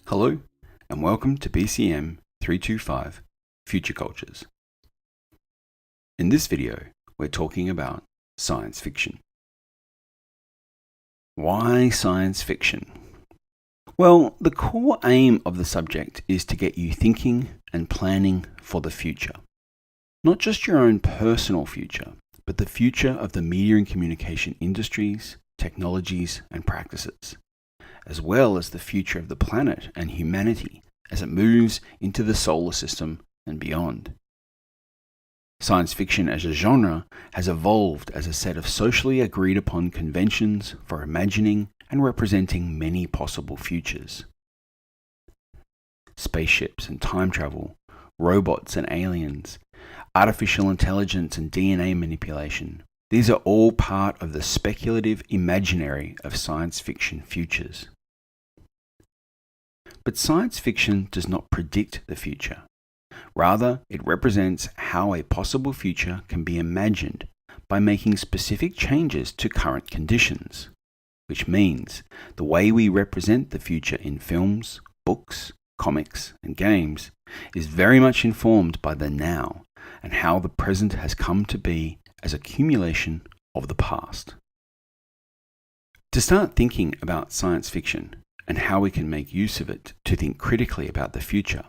Hello, and welcome to BCM325 Future Cultures. In this video, we're talking about science fiction. Why science fiction? Well, the core aim of the subject is to get you thinking and planning for the future. Not just your own personal future, but the future of the media and communication industries, technologies, and practices, as well as the future of the planet and humanity as it moves into the solar system and beyond. Science fiction as a genre has evolved as a set of socially agreed upon conventions for imagining and representing many possible futures. Spaceships and time travel, robots and aliens, artificial intelligence and DNA manipulation. These are all part of the speculative imaginary of science fiction futures. But science fiction does not predict the future. Rather, it represents how a possible future can be imagined by making specific changes to current conditions, which means the way we represent the future in films, books, comics, and games is very much informed by the now and how the present has come to be as accumulation of the past. To start thinking about science fiction and how we can make use of it to think critically about the future,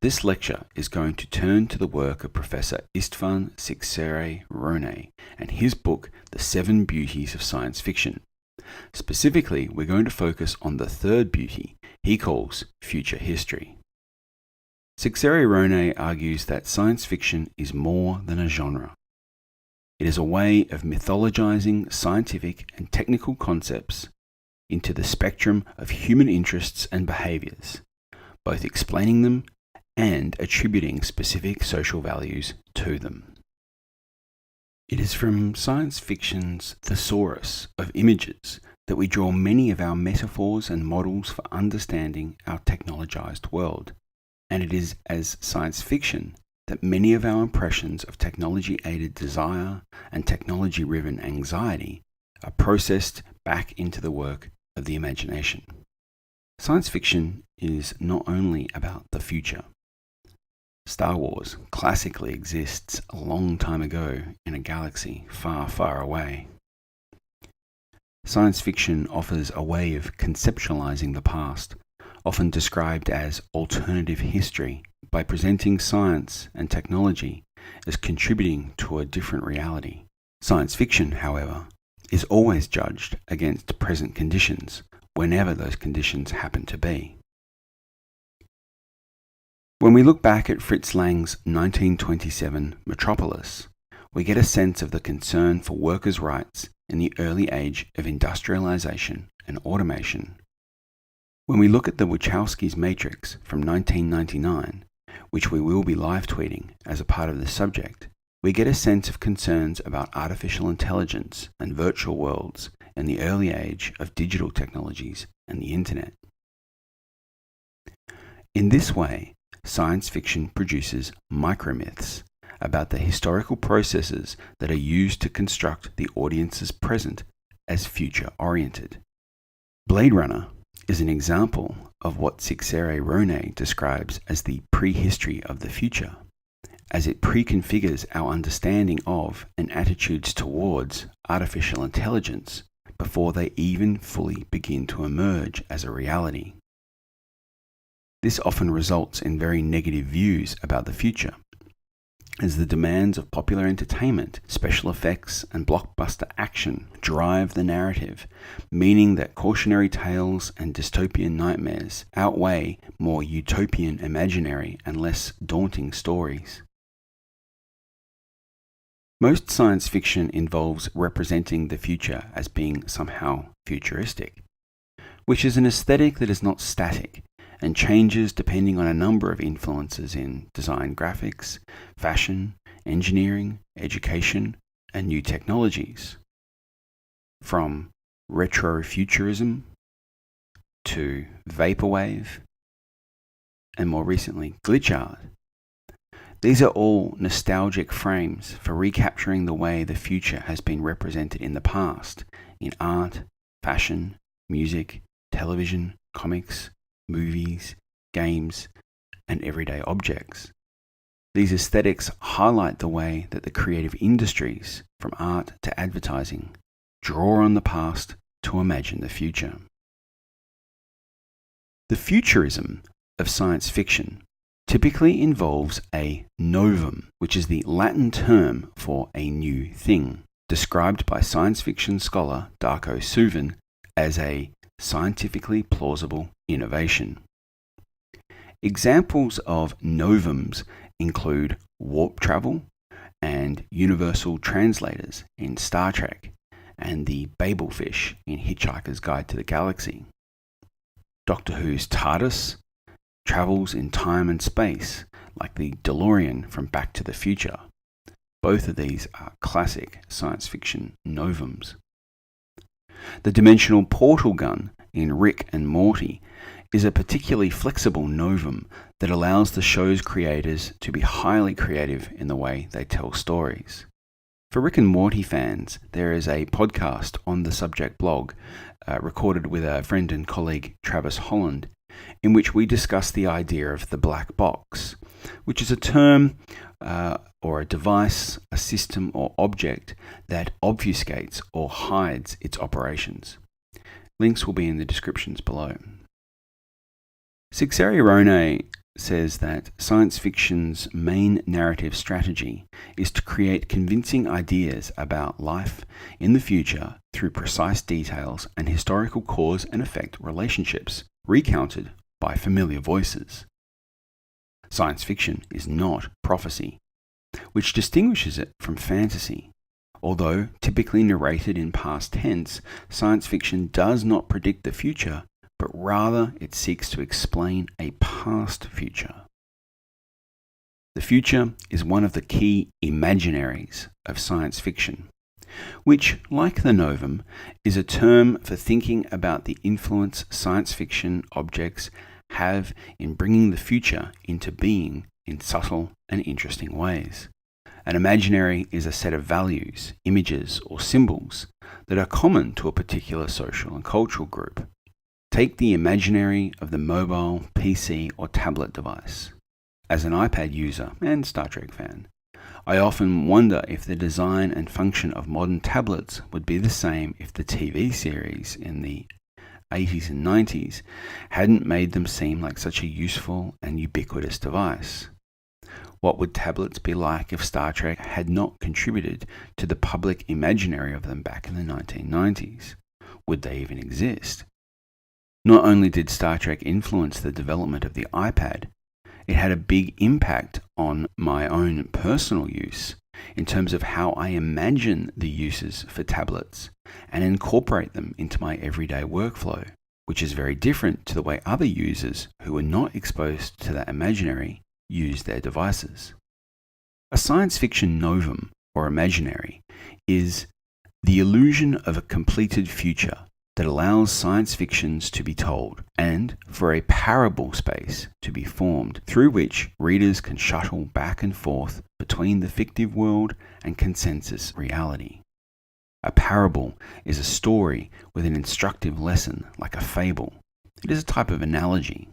this lecture is going to turn to the work of Professor István Székely-Ronay and his book, The 7 Beauties of Science Fiction. Specifically, we're going to focus on the third beauty he calls future history. Székely-Ronay argues that science fiction is more than a genre. It is a way of mythologizing scientific and technical concepts into the spectrum of human interests and behaviors, both explaining them and attributing specific social values to them. It is from science fiction's thesaurus of images that we draw many of our metaphors and models for understanding our technologized world, and it is as science fiction that many of our impressions of technology-aided desire and technology-driven anxiety are processed back into the work of the imagination. Science fiction is not only about the future. Star Wars classically exists a long time ago in a galaxy far, far away. Science fiction offers a way of conceptualizing the past, often described as alternative history, by presenting science and technology as contributing to a different reality. Science fiction, however, is always judged against present conditions, whenever those conditions happen to be. When we look back at Fritz Lang's 1927 Metropolis, we get a sense of the concern for workers' rights in the early age of industrialization and automation. When we look at the Wachowski's Matrix from 1999, which we will be live tweeting as a part of this subject, we get a sense of concerns about artificial intelligence and virtual worlds in the early age of digital technologies and the internet. In this way, science fiction produces micromyths about the historical processes that are used to construct the audience's present as future-oriented. Blade Runner is an example of what Székely-Ronay describes as the prehistory of the future, as it preconfigures our understanding of and attitudes towards artificial intelligence before they even fully begin to emerge as a reality. This often results in very negative views about the future, as the demands of popular entertainment, special effects, and blockbuster action drive the narrative, meaning that cautionary tales and dystopian nightmares outweigh more utopian imaginary and less daunting stories. Most science fiction involves representing the future as being somehow futuristic, which is an aesthetic that is not static and changes depending on a number of influences in design graphics, fashion, engineering, education, and new technologies. From retrofuturism to vaporwave, and more recently, glitch art. These are all nostalgic frames for recapturing the way the future has been represented in the past in art, fashion, music, television, comics, movies, games, and everyday objects. These aesthetics highlight the way that the creative industries, from art to advertising, draw on the past to imagine the future. The futurism of science fiction typically involves a novum, which is the Latin term for a new thing, described by science fiction scholar Darko Suvin as a scientifically plausible innovation. Examples of novums include warp travel and universal translators in Star Trek and the Babelfish in Hitchhiker's Guide to the Galaxy. Doctor Who's TARDIS travels in time and space, like the DeLorean from Back to the Future. Both of these are classic science fiction novums. The dimensional portal gun in Rick and Morty is a particularly flexible novum that allows the show's creators to be highly creative in the way they tell stories. For Rick and Morty fans, there is a podcast on the subject blog recorded with a friend and colleague, Travis Holland, in which we discuss the idea of the black box, which is a term or a device, a system or object that obfuscates or hides its operations. Links will be in the descriptions below. Csikszentmihalyi says that science fiction's main narrative strategy is to create convincing ideas about life in the future through precise details and historical cause and effect relationships, recounted by familiar voices. Science fiction is not prophecy, which distinguishes it from fantasy. Although typically narrated in past tense, science fiction does not predict the future, but rather it seeks to explain a past future. The future is one of the key imaginaries of science fiction, which, like the novum, is a term for thinking about the influence science fiction objects have in bringing the future into being in subtle and interesting ways. An imaginary is a set of values, images, or symbols that are common to a particular social and cultural group. Take the imaginary of the mobile, PC, or tablet device. As an iPad user and Star Trek fan, I often wonder if the design and function of modern tablets would be the same if the TV series in the 80s and 90s hadn't made them seem like such a useful and ubiquitous device. What would tablets be like if Star Trek had not contributed to the public imaginary of them back in the 1990s? Would they even exist? Not only did Star Trek influence the development of the iPad, it had a big impact on my own personal use in terms of how I imagine the uses for tablets and incorporate them into my everyday workflow, which is very different to the way other users who were not exposed to that imaginary use their devices. A science fiction novum or imaginary is the illusion of a completed future that allows science fictions to be told and for a parable space to be formed through which readers can shuttle back and forth between the fictive world and consensus reality. A parable is a story with an instructive lesson, like a fable. It is a type of analogy.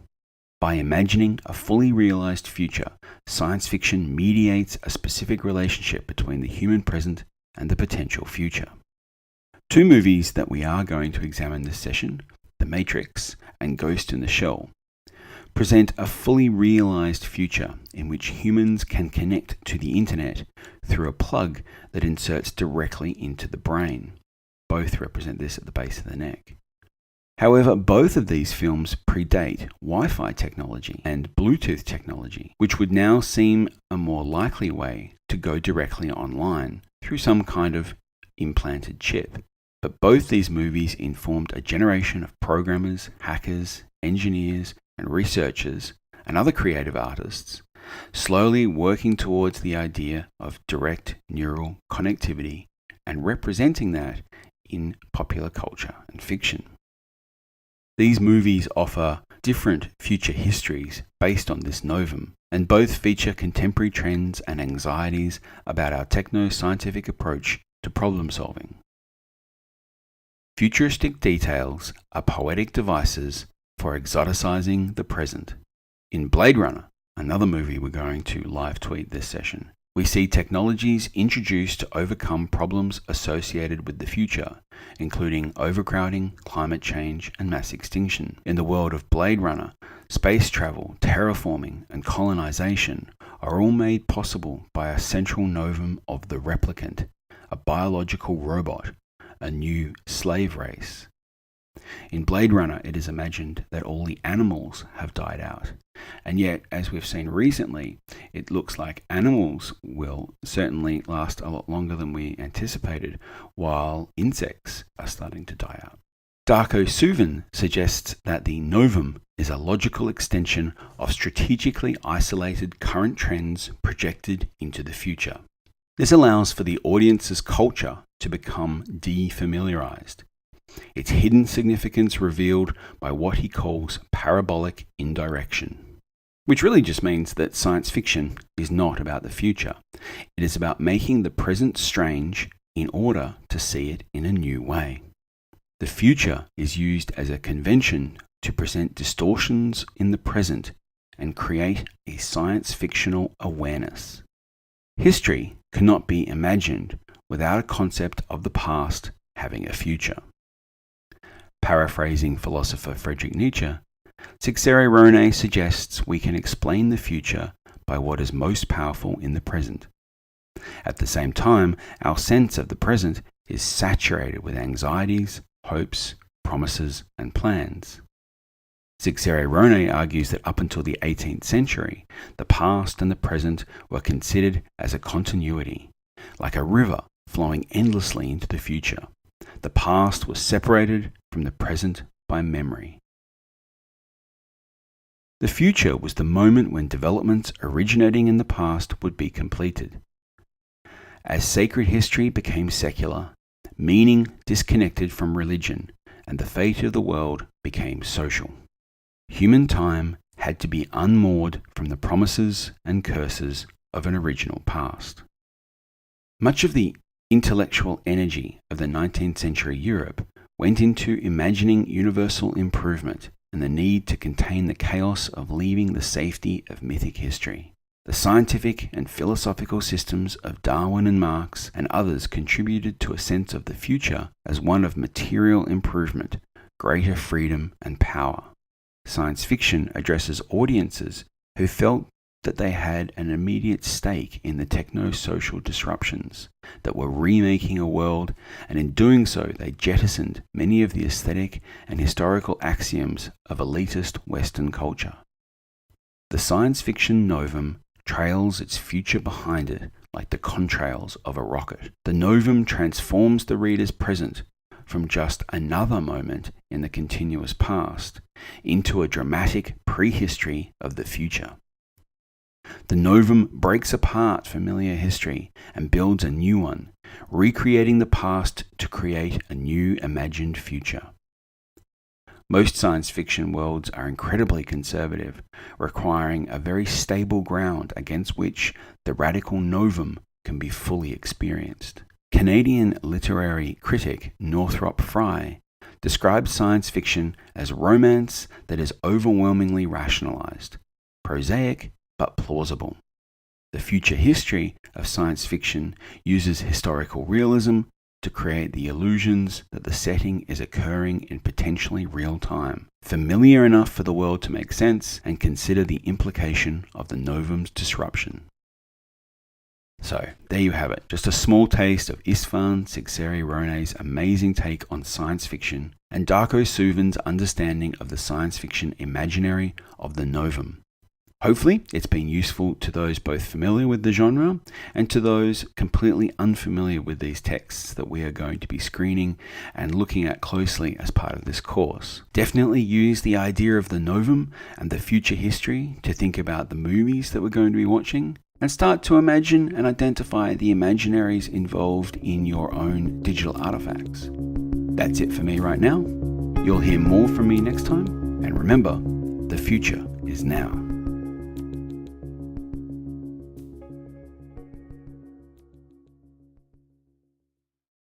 By imagining a fully realized future, science fiction mediates a specific relationship between the human present and the potential future. Two movies that we are going to examine this session, The Matrix and Ghost in the Shell, present a fully realized future in which humans can connect to the internet through a plug that inserts directly into the brain. Both represent this at the base of the neck. However, both of these films predate Wi-Fi technology and Bluetooth technology, which would now seem a more likely way to go directly online through some kind of implanted chip. But both these movies informed a generation of programmers, hackers, engineers, and researchers, and other creative artists, slowly working towards the idea of direct neural connectivity and representing that in popular culture and fiction. These movies offer different future histories based on this novum, and both feature contemporary trends and anxieties about our techno-scientific approach to problem solving. Futuristic details are poetic devices for for exoticizing the present. In Blade Runner, another movie we're going to live tweet this session, we see technologies introduced to overcome problems associated with the future, including overcrowding, climate change, and mass extinction. In the world of Blade Runner, space travel, terraforming, and colonization are all made possible by a central novum of the replicant, a biological robot, a new slave race. In Blade Runner, it is imagined that all the animals have died out. And yet, as we've seen recently, it looks like animals will certainly last a lot longer than we anticipated, while insects are starting to die out. Darko Suvin suggests that the novum is a logical extension of strategically isolated current trends projected into the future. This allows for the audience's culture to become defamiliarized, its hidden significance revealed by what he calls parabolic indirection, which really just means that science fiction is not about the future. It is about making the present strange in order to see it in a new way. The future is used as a convention to present distortions in the present and create a science fictional awareness. History cannot be imagined without a concept of the past having a future. Paraphrasing philosopher Friedrich Nietzsche, Csikszentmihalyi suggests we can explain the future by what is most powerful in the present. At the same time, our sense of the present is saturated with anxieties, hopes, promises, and plans. Csikszentmihalyi argues that up until the 18th century, the past and the present were considered as a continuity, like a river flowing endlessly into the future. The past was separated from the present by memory. The future was the moment when developments originating in the past would be completed. As sacred history became secular, meaning disconnected from religion, and the fate of the world became social, human time had to be unmoored from the promises and curses of an original past. Much of the intellectual energy of the 19th century Europe went into imagining universal improvement and the need to contain the chaos of leaving the safety of mythic history. The scientific and philosophical systems of Darwin and Marx and others contributed to a sense of the future as one of material improvement, greater freedom and power. Science fiction addresses audiences who felt that they had an immediate stake in the techno-social disruptions that were remaking a world, and in doing so they jettisoned many of the aesthetic and historical axioms of elitist Western culture. The science fiction novum trails its future behind it like the contrails of a rocket. The novum transforms the reader's present from just another moment in the continuous past into a dramatic prehistory of the future. The novum breaks apart familiar history and builds a new one, recreating the past to create a new imagined future. Most science fiction worlds are incredibly conservative, requiring a very stable ground against which the radical novum can be fully experienced. Canadian literary critic Northrop Frye describes science fiction as romance that is overwhelmingly rationalized, prosaic but plausible. The future history of science fiction uses historical realism to create the illusions that the setting is occurring in potentially real time, familiar enough for the world to make sense and consider the implication of the novum's disruption. So, there you have it, just a small taste of Istvan Csikszentmihalyi's amazing take on science fiction and Darko Suvin's understanding of the science fiction imaginary of the novum. Hopefully, it's been useful to those both familiar with the genre and to those completely unfamiliar with these texts that we are going to be screening and looking at closely as part of this course. Definitely use the idea of the novum and the future history to think about the movies that we're going to be watching and start to imagine and identify the imaginaries involved in your own digital artifacts. That's it for me right now. You'll hear more from me next time, and remember, the future is now.